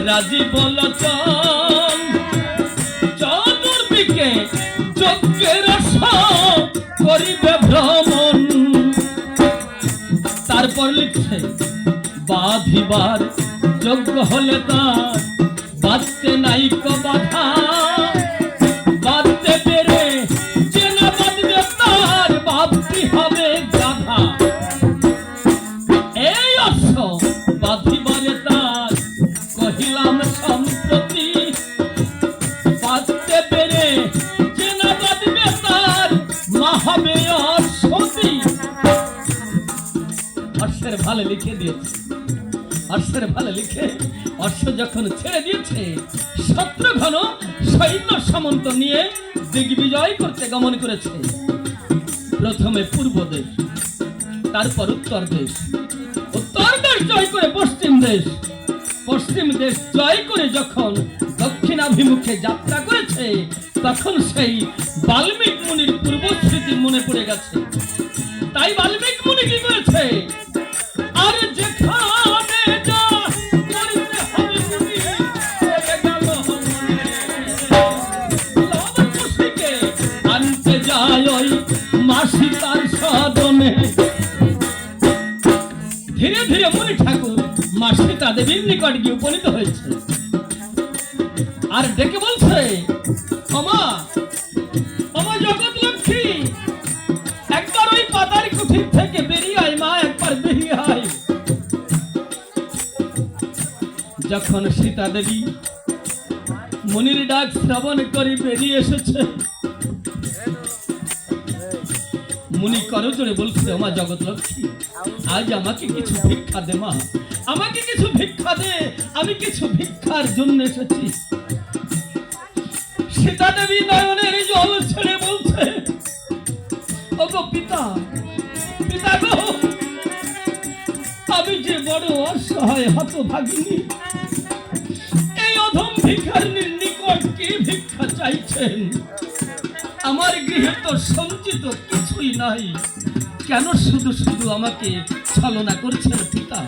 রাজীব লোচন চতুর্দিকে যজ্ঞের করিবে ভ্রমণ। তারপর লিখছে বাঁধিবার যজ্ঞ হলে তার বাঁধতে নাই বাধা, বাঁধতে পেরে যে না বাঁধবে তার ভাবতে হবে গাধা। এই অশ্ব বাঁধিবারে তার কহিলাম সম্প্রতি, বাঁধতে পেরে যে না বাঁধবে তার মা হবে অশ্বতী। অশ্বের ভালে লিখে দিয়েছে, অশ্বের ভালে লিখে অশ্ব যখন ছেড়ে দিয়েছে শত্রুঘ্ন সৈন্য সামন্ত নিয়ে দিগ্বিজয় করতে গমন করেছে। প্রথমে পূর্ব দেশ, তারপর উত্তর দেশ, উত্তর দেশ জয় করে পশ্চিম দেশ, পশ্চিম দেশ জয় করে যখন দক্ষিণাভিমুখে যাত্রা করেছে তখন সেই বাল্মীক মুনির পূর্ব স্মৃতি মনে পড়ে গেছে। তাই বাল্মীক মুনি কি করেছে, আর যেখানে যা করতে হবে মুনি হয়ে গেল লব খুশিকে আনতে যায় ওই মাসি তার সদনে। ধীরে ধীরে মুনি ঠাকুর মা সীতা দেবীর নিকট গিয়ে উপনীত হয়েছে আর ডেকে বলছে, আমা আমা জগৎ লক্ষ্মী, একবার ওই পাতার কুঠির থেকে বেরিয়ে আয় মা, একবার বেরিয়ে আয়। যখন সীতা দেবী মুনির ডাক শ্রবণ করে বেরিয়ে এসেছে, মুনি করজোড়ে বলছে, মা জগৎ লক্ষ্মী, আজ আমাকে কিছু ভিক্ষা দে মা, আমাকে কিছু ভিক্ষা দে, আমি কিছু ভিক্ষার জন্য এসেছি। সীতা দেবী নয়নের জল ছেড়ে বলছে, ওগো পিতা, পিতা গো, আমি যে বড় অসহায় হতভাগিনী, এই অধম ভিখারিনীর নিকট কি ভিক্ষা চাইছেন? আমার গৃহে তো সঞ্চিত কিছুই নাই, কেন শুধু শুধু আমাকে ছলনা করছেন পিতা?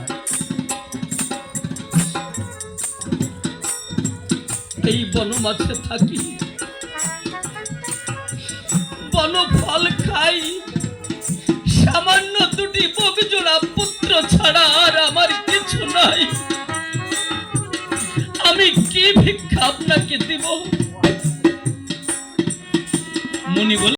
এই বনমাঝে থাকি, বন ফল খাই, সামান্য দুটি বকজোড়া পুত্র ছাড়া আর আমার কিছু নাই, আমি কি ভিক্ষা আপনাকে দিব? মুনি বলে